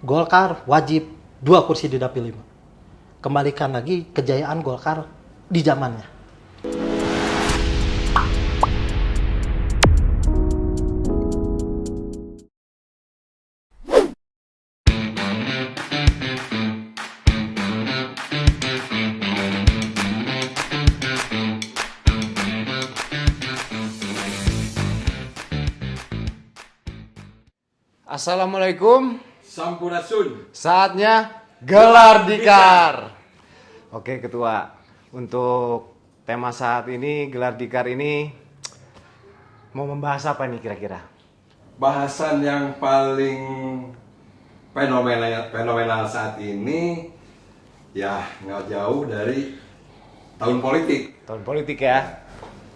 Golkar wajib 2 kursi di Dapil 5. Kembalikan lagi kejayaan Golkar di zamannya. Assalamualaikum. Sampurasun. Saatnya gelar dikar. Oke ketua, untuk tema saat ini gelar dikar ini mau membahas apa nih kira-kira? Bahasan yang paling fenomenal saat ini ya nggak jauh dari tahun politik. Tahun politik ya?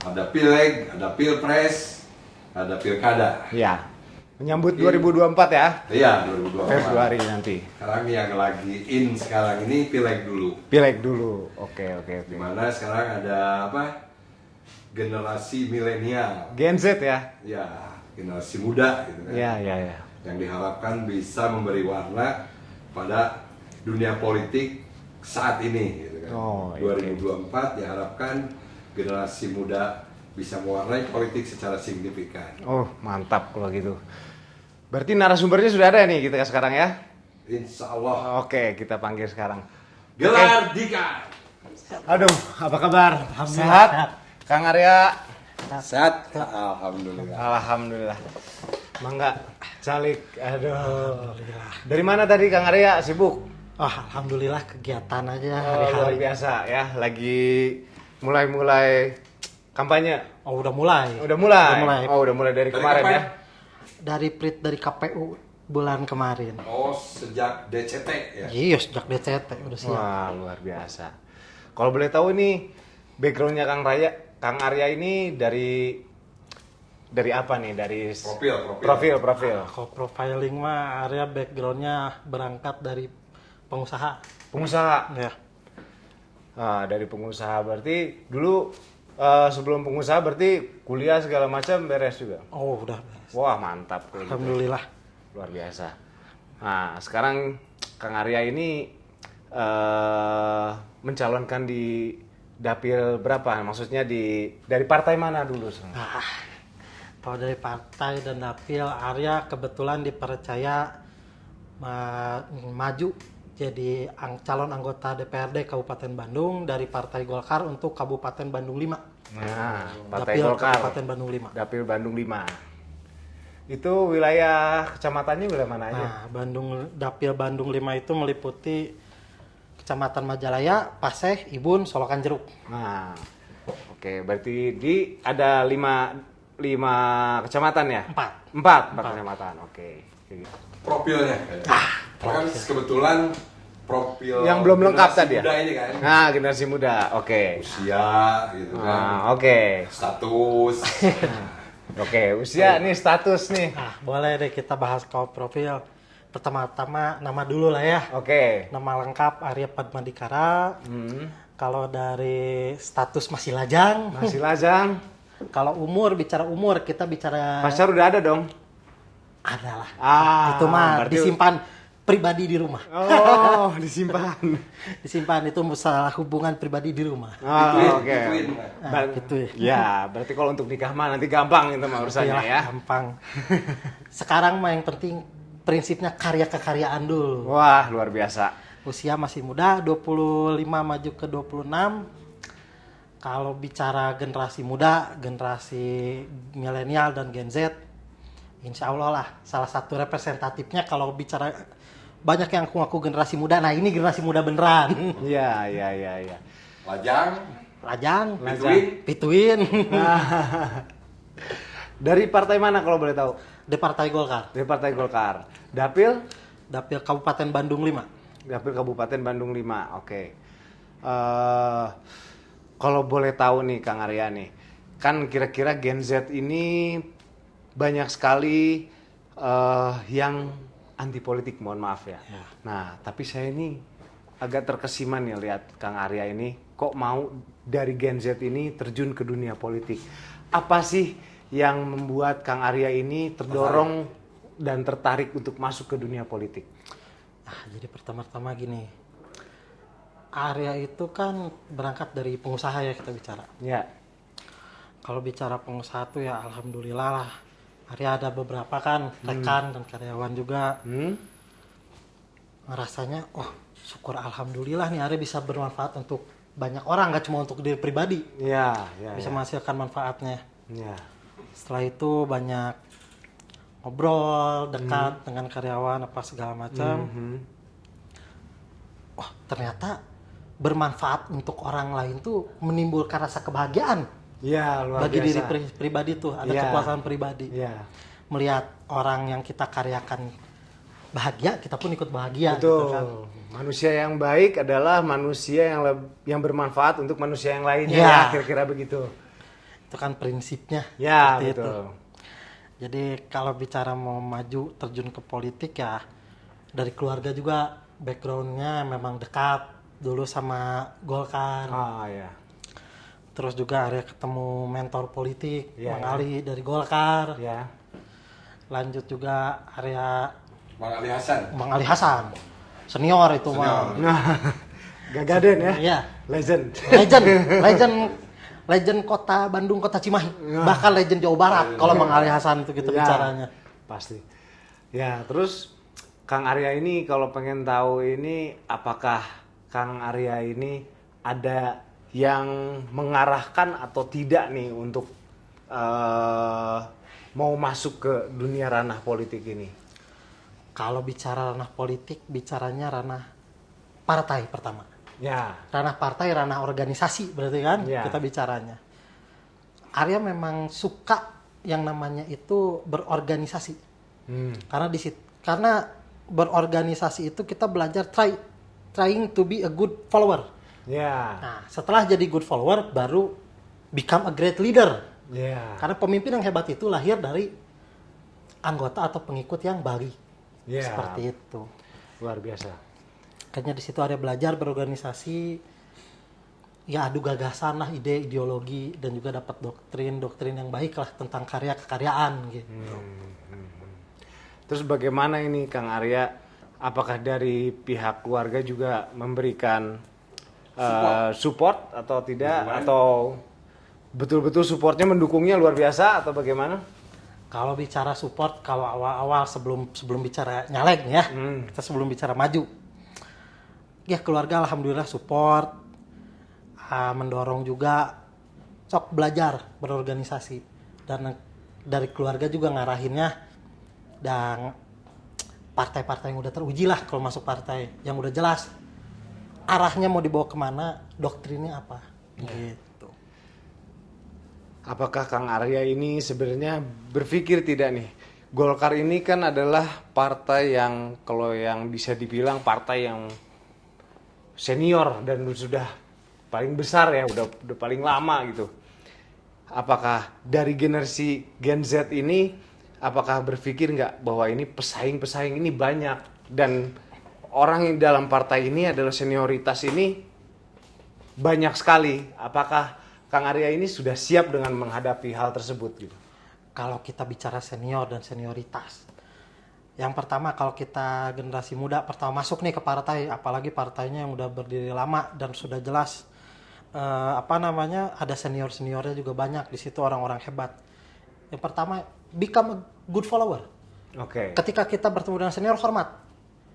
Ada pileg, ada pilpres, ada pilkada. Ya. Menyambut 2024 ya? Iya, 2024. Februari nanti. Sekarang yang lagi sekarang ini pileg dulu. Pileg dulu. Oke. Dimana sekarang ada apa? Generasi milenial. Gen Z ya? Ya, generasi muda gitu kan. Iya. Yang diharapkan bisa memberi warna pada dunia politik saat ini gitu kan. Oh, 2024 diharapkan generasi muda bisa mewarnai politik secara signifikan. Oh mantap kalau gitu. Berarti narasumbernya sudah ada nih kita sekarang ya? Insya Allah. Oke, kita panggil sekarang. Gelar dikar. Aduh, apa kabar? Alhamdulillah, Sehat? sehat. Kang Arya? Sehat? Alhamdulillah. Alhamdulillah. Mangga, calik. Aduh. Dari mana tadi Kang Arya sibuk? Alhamdulillah kegiatan aja Luar hari-hari. biasa ya, lagi mulai kampanye. Udah mulai. Udah mulai. Udah mulai dari Dari kemarin kapan? ya. Dari KPU bulan kemarin. Oh, sejak DCT ya? Iya, sejak DCT udah siap. Wah, luar biasa. Kalau boleh tahu nih backgroundnya Kang Arya ini dari apa nih? Dari Profil. Kalau profiling mah area backgroundnya berangkat dari pengusaha. Pengusaha. Ya. Dari pengusaha berarti dulu sebelum pengusaha berarti kuliah segala macam beres juga. Oh, udah. Wah, mantap kalau gitu. Alhamdulillah. Luar biasa. Nah, sekarang Kang Arya ini mencalonkan di dapil berapa? Maksudnya dari partai mana dulu? Kalau dari partai dan dapil, Arya kebetulan dipercaya maju jadi calon anggota DPRD Kabupaten Bandung dari Partai Golkar untuk Kabupaten Bandung 5. Nah, Partai Dapil Golkar. Kabupaten Bandung 5. Dapil Bandung 5. Itu wilayah kecamatannya wilayah mana aja? Nah, Dapil Bandung 5 itu meliputi Kecamatan Majalaya, Paseh, Ibun, Solokan Jeruk. Nah, oke, berarti ada lima kecamatan ya? 4. Empat kecamatan, oke. Kayak gitu. Profilnya. Kan kebetulan profil Yang belum lengkap generasi tadi ya? muda ini kan. Nah, generasi muda, oke. Usia gitu kan. Oke. Status. Oke, usia nih status nih. Boleh deh kita bahas kalau profil. Pertama-tama nama dulu lah ya. Oke. Nama lengkap Arya Padmadikara. Kalau dari status masih lajang. Masih lajang. Kalau bicara umur, kita bicara Pacar udah ada dong? adalah. Ah, Itu mah berarti- disimpan pribadi di rumah. Oh, disimpan. Disimpan itu masalah hubungan pribadi di rumah. Oke. Gitu ya. Ya, berarti kalau untuk nikah mah nanti gampang itu mah urusannya Iyalah, ya. gampang. Sekarang mah yang penting prinsipnya karya kekaryaan dulu. Wah, luar biasa. Usia masih muda, 25 maju ke 26. Kalau bicara generasi muda, generasi milenial dan Gen Z, insya Allah lah salah satu representatifnya. Kalau bicara banyak yang ngaku generasi muda, nah ini generasi muda beneran. Iya. Lajang. Lajang, Pituin. Dari partai mana kalau boleh tahu? Di Partai Golkar, Dari Partai Golkar. Dapil? Dapil Kabupaten Bandung 5. Dapil Kabupaten Bandung 5. Oke. Kalau boleh tahu nih Kang Arya nih, kan kira-kira Gen Z ini banyak sekali yang anti politik, mohon maaf ya. Nah, tapi saya ini agak terkesima nih lihat Kang Arya ini kok mau dari Gen Z ini terjun ke dunia politik. Apa sih yang membuat Kang Arya ini terdorong dan tertarik untuk masuk ke dunia politik? Jadi pertama-tama gini, Arya itu kan berangkat dari pengusaha ya kita bicara. Ya. Kalau bicara pengusaha tuh ya alhamdulillah lah. Arya ada beberapa kan rekan dan karyawan juga. Ngerasanya, syukur alhamdulillah nih Arya bisa bermanfaat untuk banyak orang, gak cuma untuk diri pribadi. Ya. Bisa menghasilkan manfaatnya. Ya. Setelah itu banyak ngobrol dekat dengan karyawan apa segala macam. Ternyata bermanfaat untuk orang lain tuh menimbulkan rasa kebahagiaan. Ya, luar Bagi biasa. diri pribadi tuh ada kepuasan pribadi. Ya. Melihat orang yang kita karyakan bahagia, kita pun ikut bahagia. Betul. Gitu kan. Manusia yang baik adalah manusia yang bermanfaat untuk manusia yang lainnya. Ya. Kira-kira begitu. Itu kan prinsipnya. Ya, seperti betul. itu. Jadi kalau bicara mau maju terjun ke politik ya dari keluarga juga backgroundnya memang dekat dulu sama Golkar. Ya. Terus juga Arya ketemu mentor politik, Ya, Mang Ali dari Golkar. Ya. Lanjut juga Arya Mang Ali Hasan. Senior itu mah. Gagaden ya. Iya. Legend. Legend kota Bandung, kota Cimahi. Bahkan legend Jawa Barat kalau Mang Ali Hasan itu gitu bicaranya. Pasti. Ya, terus Kang Arya ini kalau pengen tahu ini apakah Kang Arya ini ada yang mengarahkan atau tidak nih untuk mau masuk ke dunia ranah politik ini? Kalau bicara ranah politik, bicaranya ranah partai pertama. Ya. Ranah partai, ranah organisasi berarti kan Ya. kita bicaranya. Arya memang suka yang namanya itu berorganisasi. Karena berorganisasi itu kita belajar trying to be a good follower. Ya. Nah, setelah jadi good follower baru become a great leader. Ya. Karena pemimpin yang hebat itu lahir dari anggota atau pengikut yang baik. Ya. Seperti itu. Luar biasa. Kayaknya di situ ada belajar berorganisasi, ya adu gagasan lah, ide, ideologi, dan juga dapat doktrin yang baik lah tentang karya kekaryaan gitu. Terus bagaimana ini Kang Arya? Apakah dari pihak keluarga juga memberikan support atau tidak? Atau betul-betul supportnya mendukungnya luar biasa atau bagaimana? Kalau bicara support, kalau awal-awal sebelum bicara nyalek nih ya, kita sebelum bicara maju, ya keluarga alhamdulillah support, mendorong juga, sok belajar berorganisasi, dan dari keluarga juga ngarahinnya, dan partai-partai yang udah teruji lah kalau masuk partai, yang udah jelas arahnya mau dibawa kemana, doktrinnya apa, gitu. Apakah Kang Arya ini sebenarnya berpikir tidak nih, Golkar ini kan adalah partai yang kalau yang bisa dibilang partai yang senior dan sudah paling besar ya, udah paling lama gitu. Apakah dari generasi Gen Z ini, apakah berpikir nggak bahwa ini pesaing-pesaing ini banyak dan orang yang dalam partai ini adalah senioritas ini banyak sekali. Apakah Kang Arya ini sudah siap dengan menghadapi hal tersebut gitu? Kalau kita bicara senior dan senioritas, yang pertama kalau kita generasi muda pertama masuk nih ke partai, apalagi partainya yang udah berdiri lama dan sudah jelas ada seniornya juga banyak di situ, orang-orang hebat. Yang pertama, become a good follower. Oke. Ketika kita bertemu dengan senior, hormat.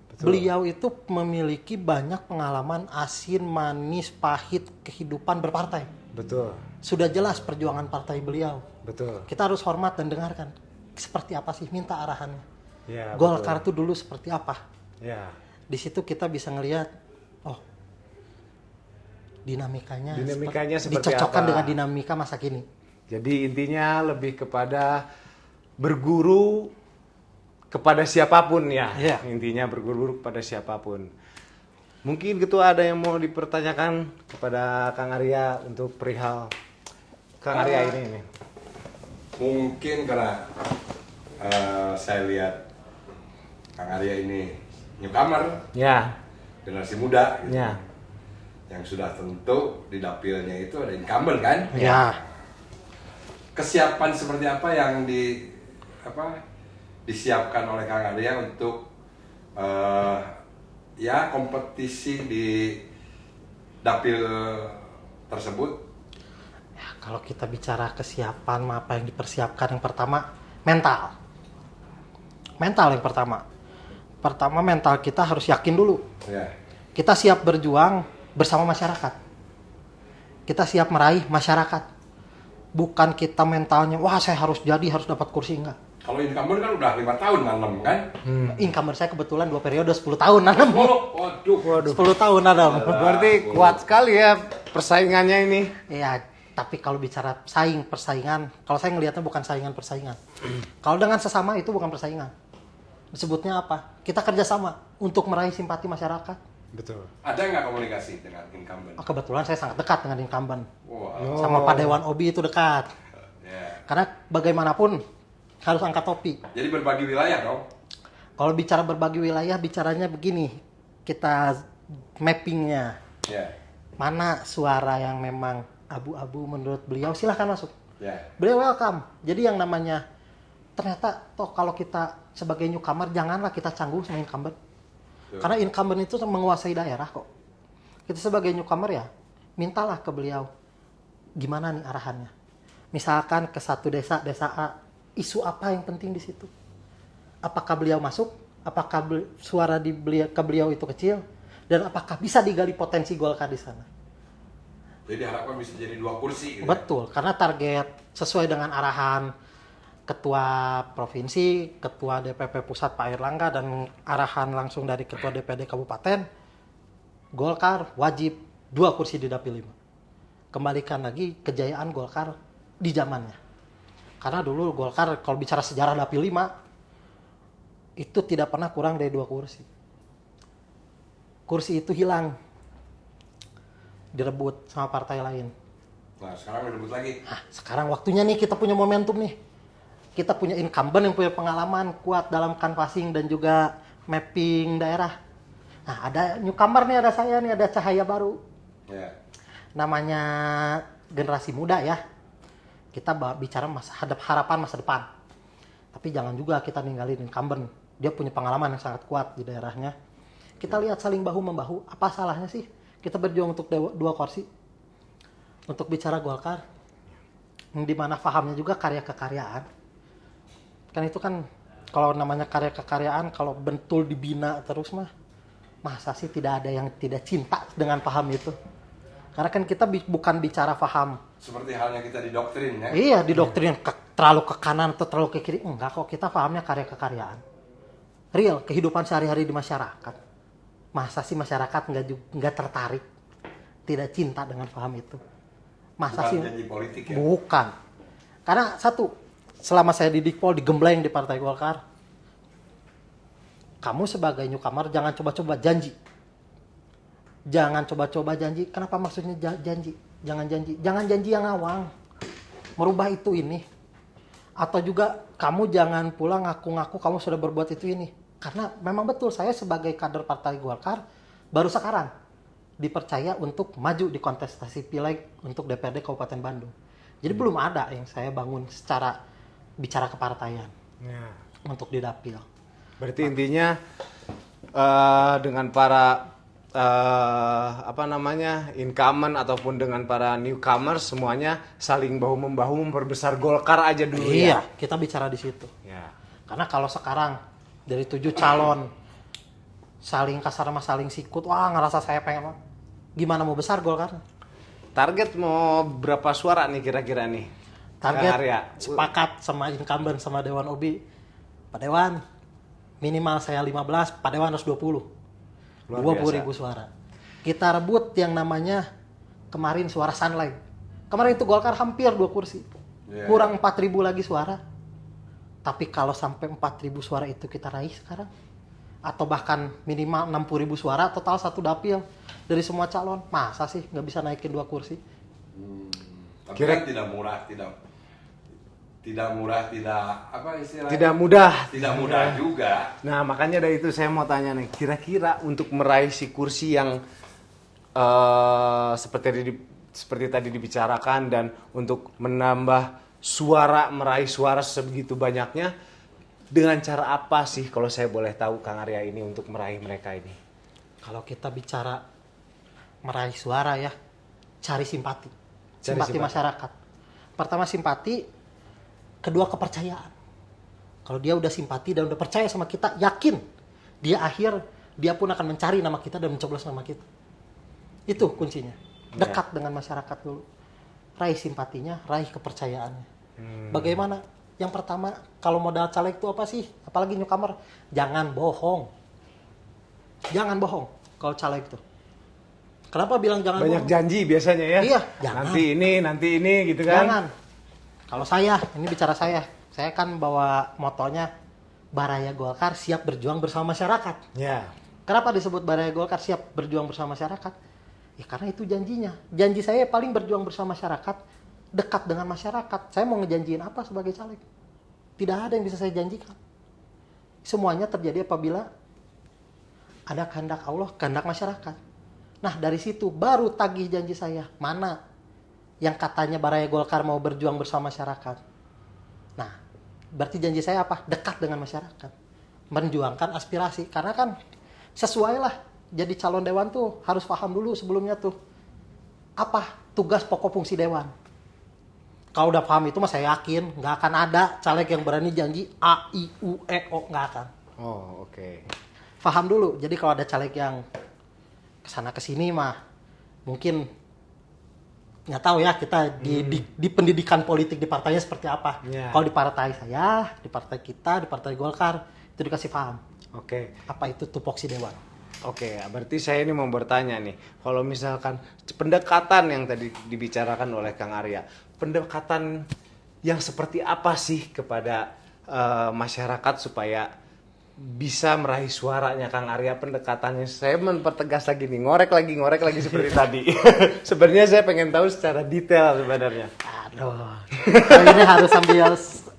Betul. Beliau itu memiliki banyak pengalaman asin, manis, pahit kehidupan berpartai. Betul. Sudah jelas perjuangan partai beliau. Betul. Kita harus hormat dan dengarkan. Seperti apa sih, minta arahannya. Ya, Golkar itu dulu seperti apa? Ya. Di situ kita bisa ngelihat, dinamikanya seperti dicocokkan apa? dengan dinamika masa kini. Jadi intinya lebih kepada berguru kepada siapapun ya. Iya. Intinya berguru kepada siapapun. Mungkin Ketua ada yang mau dipertanyakan kepada Kang Arya untuk perihal Kang Arya ini. Mungkin karena saya lihat Kang Arya ini newcomer, Ya. generasi muda gitu. Ya. Yang sudah tentu di dapilnya itu ada incumbent kan? Ya. Kesiapan seperti apa yang disiapkan oleh Kang Arya untuk ya kompetisi di dapil tersebut? Ya, kalau kita bicara kesiapan, apa yang dipersiapkan, yang pertama mental. Mental yang pertama. Pertama mental kita harus yakin dulu. Ya. Kita siap berjuang bersama masyarakat. Kita siap meraih masyarakat. Bukan kita mentalnya, wah saya harus dapat kursi, enggak. Kalau incumbent kan udah 5 tahun nanem kan? Incumbent saya kebetulan 2 periode 10 tahun nanam. Waduh. 10 tahun nanam. Berarti kuat sekali ya persaingannya ini. Iya, tapi kalau bicara persaingan, kalau saya ngelihatnya bukan persaingan. Kalau dengan sesama itu bukan persaingan. Disebutnya apa? Kita kerjasama untuk meraih simpati masyarakat. Betul. Ada nggak komunikasi dengan incumbent? Kebetulan saya sangat dekat dengan incumbent. Wow. Sama Pak Dewan Obi itu dekat. Ya. Karena bagaimanapun harus angkat topi. Jadi berbagi wilayah dong? Kalau bicara berbagi wilayah, bicaranya begini. Kita mappingnya. Ya. Mana suara yang memang abu-abu menurut beliau, silahkan masuk. Ya. Beliau welcome. Jadi yang namanya, ternyata toh kalau kita sebagai newcomer, janganlah kita canggung sama incumbent. Betul. Karena incumbent itu menguasai daerah kok. Kita sebagai newcomer ya, mintalah ke beliau. Gimana nih arahannya? Misalkan ke satu desa A, isu apa yang penting di situ? Apakah beliau masuk? Apakah suara ke beliau itu kecil? Dan apakah bisa digali potensi Golkar di sana? Jadi diharapkan bisa jadi 2 kursi gitu. Betul, karena target sesuai dengan arahan Ketua Provinsi, Ketua DPP Pusat Pak Airlangga, dan arahan langsung dari Ketua DPD Kabupaten, Golkar wajib 2 kursi di Dapil 5. Kembalikan lagi kejayaan Golkar di zamannya. Karena dulu Golkar kalau bicara sejarah Dapil 5, itu tidak pernah kurang dari 2 kursi. Kursi itu hilang, direbut sama partai lain. Nah sekarang direbut lagi. Nah, sekarang waktunya nih kita punya momentum nih. Kita punya incumbent yang punya pengalaman kuat dalam canvassing dan juga mapping daerah. Nah, ada newcomer nih, ada saya nih, ada cahaya baru. Ya. Namanya generasi muda ya. Kita bicara harapan masa depan. Tapi jangan juga kita ninggalin incumbent. Dia punya pengalaman yang sangat kuat di daerahnya. Kita lihat saling bahu-membahu. Apa salahnya sih kita berjuang untuk 2 kursi? Untuk bicara Golkar, di mana fahamnya juga karya kekaryaan. Kan itu kan kalau namanya karya kekaryaan, kalau betul dibina terus masa sih tidak ada yang tidak cinta dengan paham itu. Karena kan kita bukan bicara paham. Seperti halnya kita didoktrin ya. Iya, didoktrin terlalu ke kanan atau terlalu ke kiri. Enggak kok, kita pahamnya karya kekaryaan. Real, kehidupan sehari-hari di masyarakat. Masa sih masyarakat nggak tertarik, tidak cinta dengan paham itu? Masa Bukan sih? janji politik ya? Bukan. Karena satu, selama saya di Dikpol, digembleng di Partai Golkar, kamu sebagai newcomer jangan coba-coba janji. Jangan coba-coba janji. Kenapa maksudnya janji? Jangan janji. Jangan janji yang ngawang. Merubah itu ini. Atau juga kamu jangan pulang ngaku-ngaku kamu sudah berbuat itu ini. Karena memang betul saya sebagai kader Partai Golkar baru sekarang dipercaya untuk maju di kontestasi pileg untuk DPRD Kabupaten Bandung. Jadi belum ada yang saya bangun secara bicara kepartaian untuk di dapil. Berarti intinya dengan para incumbent ataupun dengan para newcomers semuanya saling bahu-membahu memperbesar Golkar aja dulu Iya, ya. kita bicara di situ. Ya. Karena kalau sekarang dari 7 calon saling kasar sama saling sikut, wah ngerasa saya pengen, gimana mau besar Golkar? Target mau berapa suara nih kira-kira nih? Target sepakat sama incumbent sama Dewan Obi. Pak Dewan, minimal saya 15, Pak Dewan harus 20. 20.000 suara. Kita rebut yang namanya kemarin suara Sunlight. Kemarin itu Golkar hampir 2 kursi. Kurang 4.000 lagi suara. Tapi kalau sampai 4.000 suara itu kita raih sekarang, atau bahkan minimal 60.000 suara total satu dapil dari semua calon, masa sih nggak bisa naikin 2 kursi? Tapi kan tidak murah, tidak apa istilahnya? Tidak mudah. Tidak mudah juga. Nah, makanya dari itu saya mau tanya nih, kira-kira untuk meraih si kursi yang seperti tadi dibicarakan dan untuk menambah suara, meraih suara sebegitu banyaknya, dengan cara apa sih kalau saya boleh tahu Kang Arya ini untuk meraih mereka ini? Kalau kita bicara meraih suara ya, cari simpati. Simpati masyarakat. Pertama simpati, kedua kepercayaan. Kalau dia udah simpati dan udah percaya sama kita, yakin dia pun akan mencari nama kita dan mencoblos nama kita. Itu kuncinya. Dekat dengan masyarakat dulu. Raih simpatinya, raih kepercayaannya. Bagaimana? Yang pertama, kalau modal caleg itu apa sih? Apalagi newcomer, jangan bohong. Jangan bohong kalau caleg itu. Kenapa bilang jangan Banyak bohong? janji biasanya ya. Iya, jangan. Nanti ini gitu kan. Jangan. Kalau saya, ini bicara saya kan bawa motonya Baraya Golkar siap berjuang bersama masyarakat. Ya. Kenapa disebut Baraya Golkar siap berjuang bersama masyarakat? Ya karena itu janjinya. Janji saya paling berjuang bersama masyarakat, dekat dengan masyarakat. Saya mau ngejanjiin apa sebagai caleg? Tidak ada yang bisa saya janjikan. Semuanya terjadi apabila ada kehendak Allah, kehendak masyarakat. Nah dari situ baru tagih janji saya. Mana yang katanya Baraya Golkar mau berjuang bersama masyarakat? Nah, berarti janji saya apa? Dekat dengan masyarakat. Menjuangkan aspirasi. Karena kan sesuai lah. Jadi calon dewan tuh harus paham dulu sebelumnya tuh. Apa tugas pokok fungsi dewan. Kalau udah paham itu mah saya yakin nggak akan ada caleg yang berani janji A, I, U, E, O. Nggak akan. Oh, oke. Paham dulu. Jadi kalau ada caleg yang kesana kesini mah mungkin nggak tahu ya kita di pendidikan politik di partainya seperti apa. Yeah. Kalau di partai saya, di partai kita, di partai Golkar itu dikasih paham. Oke. Apa itu tupoksi dewan? Oke, berarti saya ini mau bertanya nih, kalau misalkan pendekatan yang tadi dibicarakan oleh Kang Arya, pendekatan yang seperti apa sih kepada masyarakat supaya bisa meraih suaranya Kang Arya? Pendekatannya saya mempertegas lagi nih, ngorek lagi seperti tadi. Sebenarnya saya pengen tahu secara detail sebenarnya. Aduh, kali ini harus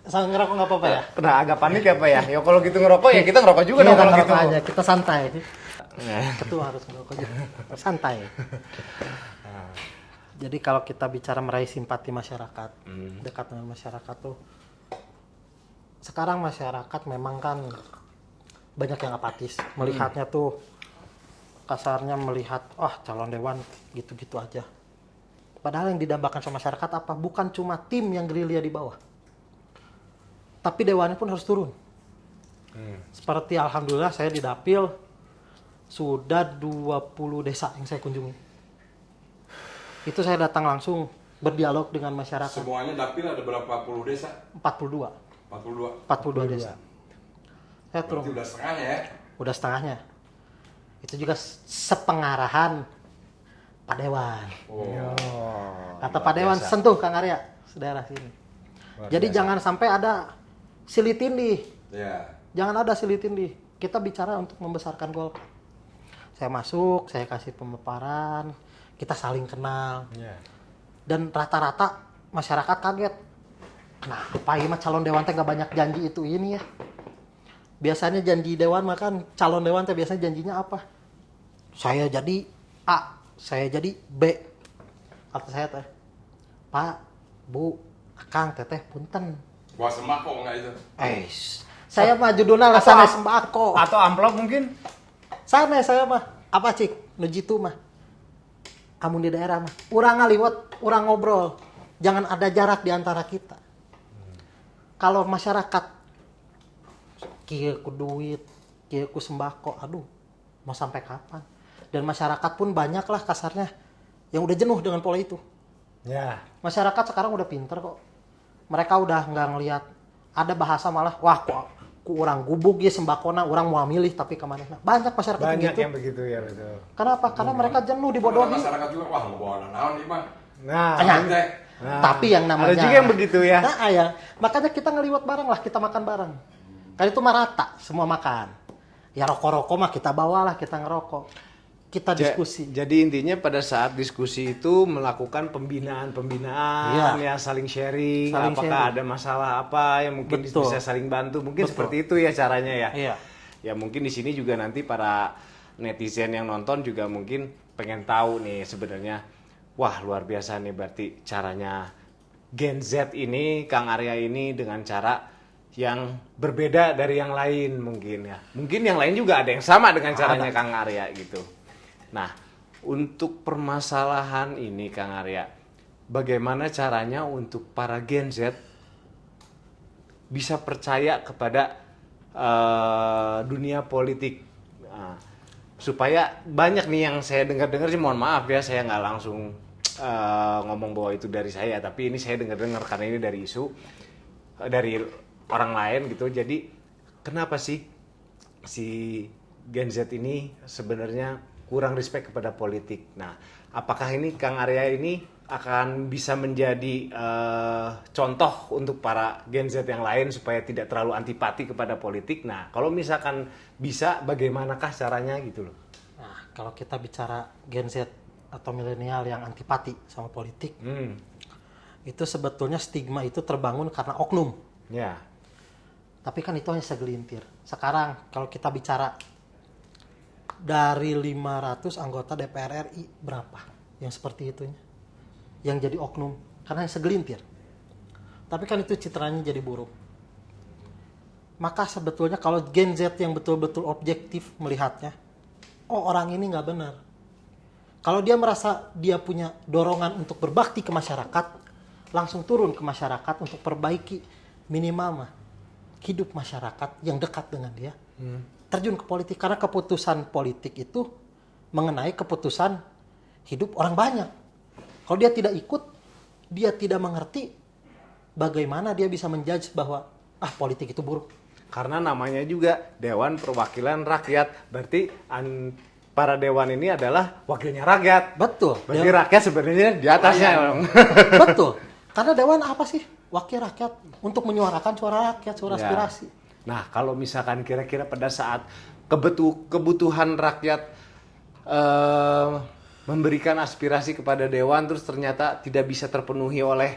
sambil ngerokok nggak apa-apa ya? Nah, agak panik apa ya? Ya kalau gitu ngerokok ya kita ngerokok juga dong kalau gitu. Ngerokok aja, kita santai. Ketua harus ngerokok juga, santai. Jadi kalau kita bicara meraih simpati masyarakat, dekat dengan masyarakat tuh, sekarang masyarakat memang kan banyak yang apatis, melihatnya tuh kasarnya melihat, calon dewan gitu-gitu aja. Padahal yang didambakan sama masyarakat apa? Bukan cuma tim yang gerilya di bawah, tapi dewannya pun harus turun. Seperti alhamdulillah saya di Dapil sudah 20 desa yang saya kunjungi. Itu saya datang langsung berdialog dengan masyarakat. Semuanya Dapil ada berapa puluh desa? 42 desa. Saya turun. Berarti udah setengahnya ya? Udah setengahnya. Itu juga sepengarahan Pak Dewan. Kata Pak Dewan, sentuh Kang Arya, daerah sini. Jadi jangan sampai ada silih tindih. Ya. Jangan ada silih tindih. Kita bicara untuk membesarkan Golkar. Saya masuk, saya kasih pemaparan, kita saling kenal. Dan rata-rata masyarakat kaget. Kenapa ini mah calon dewan teh nggak banyak janji itu ini ya? Biasanya janji dewan mah kan calon dewan teh biasanya janjinya apa? Saya jadi A, saya jadi B. Kata saya teh, Pak, Bu, Akang, Teteh, punten. Bawa sembako nggak itu? Saya mah judulnya lah sana sembako. Atau amplop mungkin? Sana saya mah apa cik nuji tu mah amun di daerah mah urang ngaliwat urang ngobrol, jangan ada jarak di antara kita. Kalau masyarakat kieu ku duit, kieu ku sembako, aduh mau sampai kapan? Dan masyarakat pun banyak lah kasarnya yang udah jenuh dengan pola itu. Ya. Masyarakat sekarang udah pinter kok, mereka udah nggak ngelihat ada bahasa malah wah kok ku orang gubuk ya sembakona, orang mau milih tapi kemana? Banyak masyarakat Banyak gitu. yang begitu ya, betul. Kenapa? Karena mereka jenuh dibodohi. Masyarakat juga wah mau bawa naon nih mah. Nah, Tapi yang namanya ada juga yang begitu ya. Nah, ya. Makanya kita ngeliwat bareng lah, kita makan bareng. Kan itu mah rata, semua makan. Ya rokok-rokok mah kita bawalah, kita ngerokok. Kita diskusi. Jadi intinya pada saat diskusi itu melakukan pembinaan ya saling sharing, apakah ada masalah apa yang mungkin bisa saling bantu, mungkin seperti itu ya caranya ya. Iya. Ya mungkin di sini juga nanti para netizen yang nonton juga mungkin pengen tahu nih sebenarnya, wah luar biasa nih berarti caranya Gen Z ini, Kang Arya ini dengan cara yang berbeda dari yang lain mungkin ya. Mungkin yang lain juga ada yang sama dengan caranya Kang Arya gitu. Nah, untuk permasalahan ini Kang Arya, bagaimana caranya untuk para Gen Z bisa percaya kepada dunia politik? Nah, supaya banyak nih yang saya dengar-dengar sih, mohon maaf ya, saya nggak langsung ngomong bahwa itu dari saya, tapi ini saya dengar-dengar karena ini dari isu dari orang lain gitu. Jadi kenapa sih si Gen Z ini sebenarnya kurang respect kepada politik? Nah, apakah ini Kang Arya ini akan bisa menjadi contoh untuk para Gen Z yang lain supaya tidak terlalu antipati kepada politik? Nah, kalau misalkan bisa, bagaimanakah caranya gitu loh? Nah, kalau kita bicara Gen Z atau milenial yang antipati sama politik, itu sebetulnya stigma itu terbangun karena oknum. Ya. Tapi kan itu hanya segelintir. Sekarang kalau kita bicara dari 500 anggota DPR RI, berapa yang seperti itunya? Yang jadi oknum, karena yang segelintir. Tapi kan itu citranya jadi buruk. Maka sebetulnya kalau Gen Z yang betul-betul objektif melihatnya, oh orang ini nggak benar. Kalau dia merasa dia punya dorongan untuk berbakti ke masyarakat, langsung turun ke masyarakat untuk perbaiki minimal mah hidup masyarakat yang dekat dengan dia. Terjun ke politik, karena keputusan politik itu mengenai keputusan hidup orang banyak. Kalau dia tidak ikut, dia tidak mengerti bagaimana dia bisa menjudge bahwa politik itu buruk. Karena namanya juga Dewan Perwakilan Rakyat, berarti para dewan ini adalah wakilnya rakyat. Betul. Berarti rakyat sebenarnya di atasnya. Betul. Karena dewan apa sih? Wakil rakyat untuk menyuarakan suara rakyat, suara aspirasi. Nah, kalau misalkan kira-kira pada saat kebutuhan rakyat memberikan aspirasi kepada dewan, terus ternyata tidak bisa terpenuhi oleh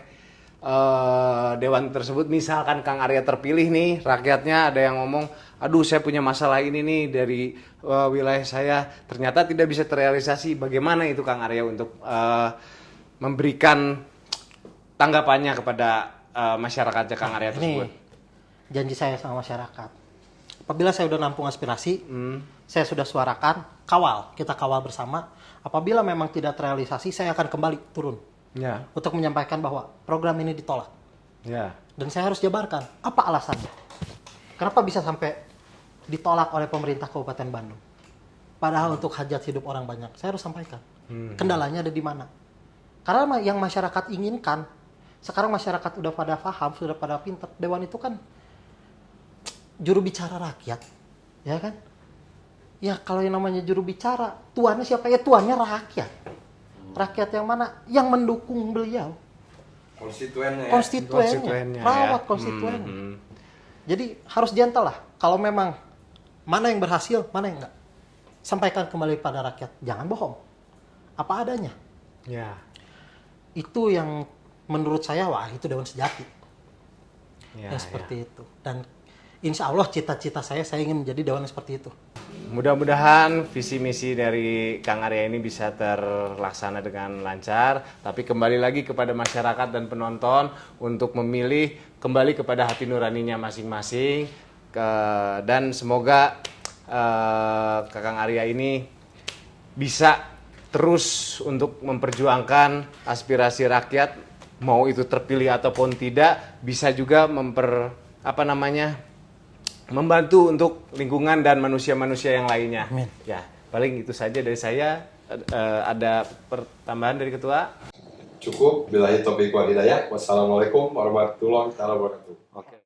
dewan tersebut, misalkan Kang Arya terpilih nih, rakyatnya ada yang ngomong, aduh saya punya masalah ini nih dari wilayah saya, ternyata tidak bisa terrealisasi, bagaimana itu Kang Arya untuk memberikan tanggapannya kepada masyarakatnya Kang Arya tersebut? Ini janji saya sama masyarakat. Apabila saya sudah nampung aspirasi, saya sudah suarakan, kita kawal bersama. Apabila memang tidak terrealisasi, saya akan kembali turun untuk menyampaikan bahwa program ini ditolak. Dan saya harus jabarkan apa alasannya. Kenapa bisa sampai ditolak oleh pemerintah Kabupaten Bandung? Padahal untuk hajat hidup orang banyak, saya harus sampaikan. Kendalanya ada di mana? Karena yang masyarakat inginkan, sekarang masyarakat udah pada paham, sudah pada pintar. Dewan itu kan juru bicara rakyat, ya kan? Ya kalau yang namanya juru bicara, tuannya siapa? Ya tuannya rakyat. Rakyat yang mana? Yang mendukung beliau. Konstituennya. Konstituennya. Rawat konstituennya. Jadi harus gentle lah. Kalau memang mana yang berhasil, mana yang enggak. Sampaikan kembali pada rakyat. Jangan bohong. Apa adanya. Itu yang menurut saya, wah itu dewan sejati. Yang seperti itu. Dan insya Allah cita-cita saya ingin menjadi dewan yang seperti itu. Mudah-mudahan visi misi dari Kang Arya ini bisa terlaksana dengan lancar. Tapi kembali lagi kepada masyarakat dan penonton untuk memilih kembali kepada hati nuraninya masing-masing. Dan semoga Kang Arya ini bisa terus untuk memperjuangkan aspirasi rakyat, mau itu terpilih ataupun tidak, bisa juga membantu untuk lingkungan dan manusia-manusia yang lainnya. Amin. Ya, paling itu saja dari saya. Ada pertambahan dari ketua? Cukup. Billahi taufiq wal hidayah. Wassalamualaikum warahmatullahi wabarakatuh. Oke.